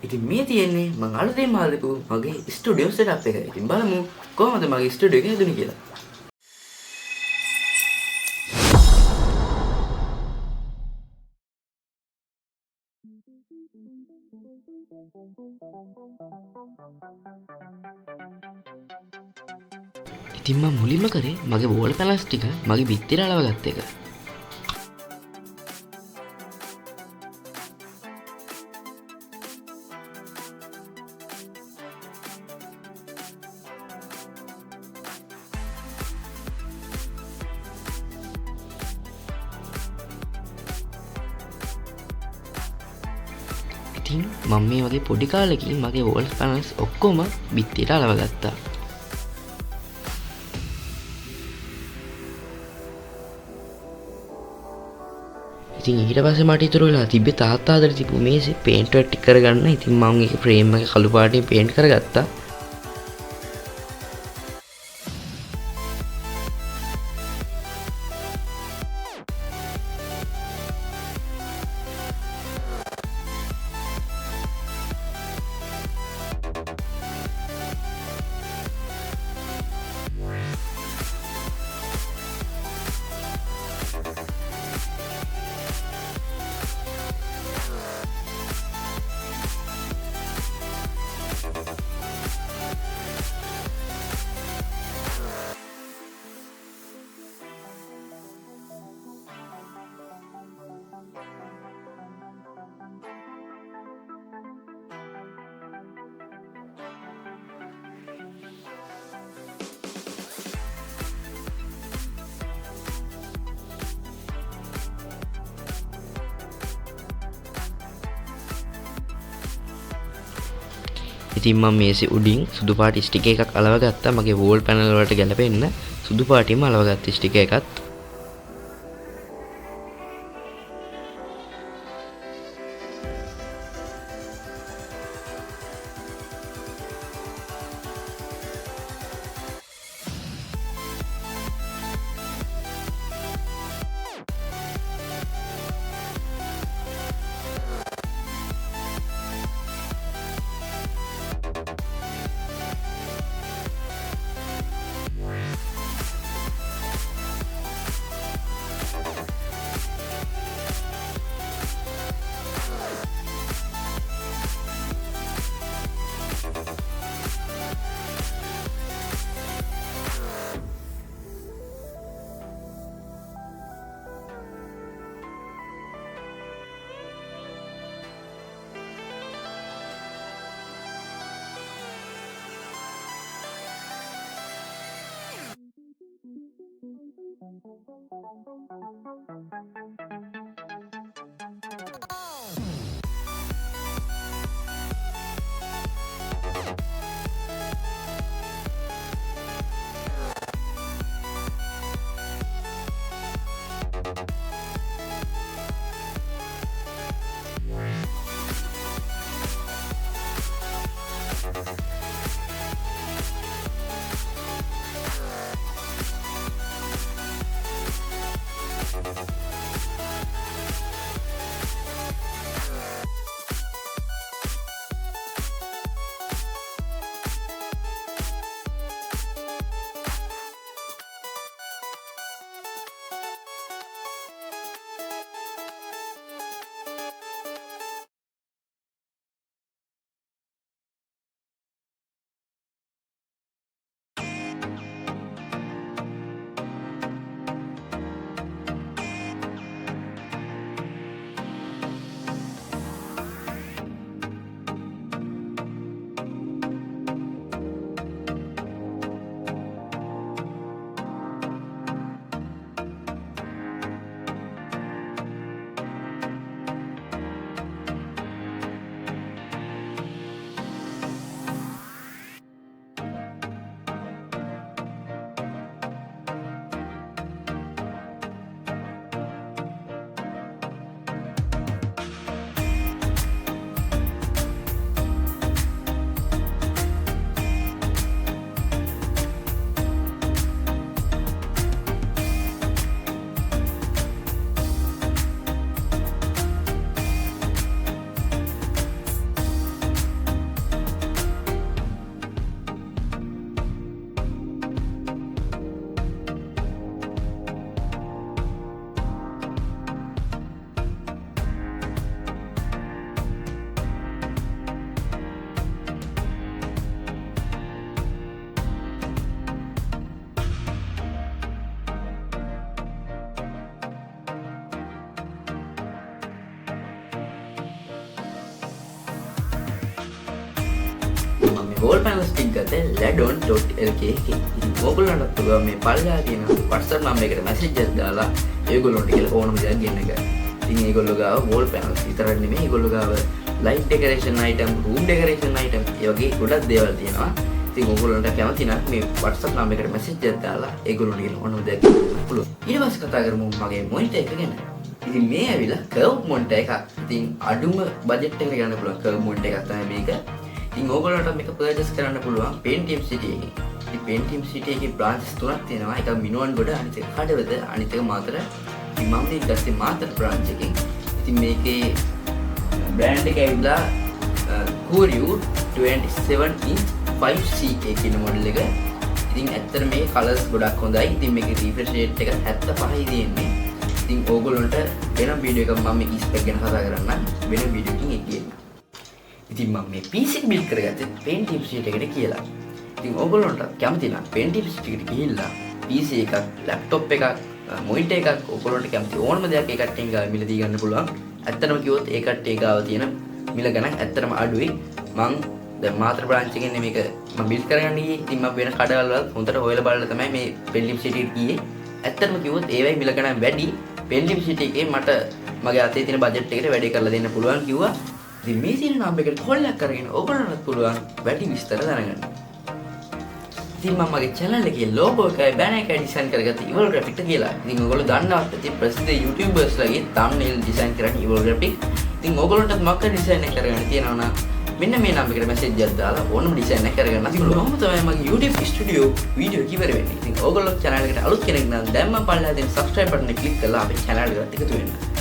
ඉතින් මේ තියෙන්නේ මම අලුතෙන් හදපු මගේ ස්ටුඩියෝ සෙටප් එක. ඉතින් බලමු කොහොමද මගේ ස්ටුඩියෝ එක හැදුනේ කියලා. ඉතින් මම මුලින්ම කරේ මගේ වෝල් පැනල්ස් ටික මගේ බිත්තියට අලව ගත්ත එක. ඉතින් මම මේ වගේ පොඩි කාලෙකින් මගේ වෝල් පැනල්ස් ඔක්කොම බිත්තියට අලව ගත්තා. ඉතින් ඊට පස්සේ මට ඉතුරු වෙලා තිබ්බේ තාත්තා හදලා තිබ්බ මේසේ පේන්ට් වර්ක් ටික කරගන්න. ඉතින් මම ඒක ෆ්‍රේම් එක කළු පාටින් පේන්ට් කරගත්තා. ඉතින් මම මේසේ උඩින් සුදු පාට ස්ටිකර් එකක් අලව ගත්තා. මගේ වෝල් පැනල් වලට ගැලපෙන්න සුදු පාටින්ම අලව ගත්ත ස්ටිකර් එකත්. wall panels ටික ගත්තේ ladon.lk එකේ. ඉතින් ඕගොල්ලන්ට පුළුවන් මේ පල්ලා තියෙන WhatsApp number එකට message එකක් දාලා ඒගොල්ලොන්ට කියලා ඕනම දෙයක් ගෙන්න ගන්න. ඉතින් ඒගොල්ලෝ ගාව wall panels විතරක් නෙමෙයි ඒගොල්ලෝ ගාව light decoration item, room decoration item ඒ වගේ ගොඩක් දේවල් තියෙනවා. ඉතින් ඕගොල්ලන්ට කැමති නම් මේ WhatsApp number එකට message එකක් දාලා ඒගොල්ලොන්ට කියලා ඕනම දෙයක් ගෙන්න පුළුවන්. ඊට පස්සේ කතා කරමු මගේ monitor එක ගැන. ඉතින් මේ ඇවිල්ලා curve monitor එකක්. ඉතින් අඩුම budget එකකට ගන්න පුළුවන් curve monitor එකක් තමයි මේක. ඉතින් ඕගොල්ලන්ට මේක purchase කරන්න පුළුවන් Pentium City එකේ. ඉතින් Pentium City එකේ branches තුනක් තියෙනවා. එකක් මිනුවන් ගොඩ, අනිත් එක කඩවත, අනිත් එක මාතර. ඉතින් මම මේ ගත්තේ මාතර branch එකෙන්. ඉතින් මේකේ brand එක ඇවිල්ලා Corio 27 inch 5C කියන මොඩල් එක. ඉතින් ඇත්තට මේ කලර්ස් ගොඩක් හොඳයි. ඉතින් මේකේ refresh rate එක 75යි තියෙන්නේ. ඉතින් ඕගොල්ලන්ට වෙනම වීඩියෝ එකක් මම මේ ස්පෙක් ගැන කතා කරන්නම්. වෙන වීඩියෝ එකකින් ඒක කියන්න. ඉතින් මම මේ PC එක build කරගත්තේ Pentium City එකට කියලා. ඉතින් ඕගොල්ලන්ට කැමති නම් Pentium City එකට ගිහිල්ලා PC එකක්, laptop එකක්, monitor එකක් ඕගොල්ලන්ට කැමති ඕනම දෙයක් ඒ කට්ටියන් ගාව මිලදී ගන්න පුළුවන්. ඇත්තටම කිව්වොත් ඒ කට්ටිය ගාව තියෙන මිල ගණන් ඇත්තටම අඩුයි. මං දැන් මාතර branch එකෙන් මේක මම build කරගන්න ගියේ. ඉතින් මම වෙන කඩවල හොඳට හොයලා බලලා තමයි මේ Pentium City එකට ගියේ. ඇත්තටම කිව්වොත් ඒවයි මිල ගණන් වැඩි. Pentium City එකේ මට මගේ අතේ තියෙන බජට් එකට වැඩි කරලා දෙන්න පුළුවන් කිව්වා. ඉතින් මේ තියෙන නම්බර් එකට කෝල් එකක් කරගෙන ඔයගොල්ලන්ට පුළුවන් වැඩි විස්තර දැනගන්න. ඉතින් මම මගේ channel එකේ logo එකයි banner එකයි design කරගත්තේ Evil Graphic කියලා. ඉතින් ඔයගොල්ලෝ දන්නවත් ඉතින් ප්‍රසිද්ධ YouTubers ලගේ thumbnail design කරන්නේ Evil Graphic. ඉතින් ඔයගොල්ලන්ටත් මොකක් design එක කරගන්න තියෙනවා නම් මෙන්න මේ නම්බර් එකට message එකක් දාලා ඕනම design එකක් කරගන්න පුළුවන්. කොහොමද තමයි මගේ YouTube studio video එක ඉවර වෙන්නේ. ඉතින් ඔයගොල්ලෝ channel එකට අලුත් කෙනෙක් නම් දැන් මම පල්ලා දෙන subscribe button එක click කරලා අපේ channel එකට එකතු වෙන්න.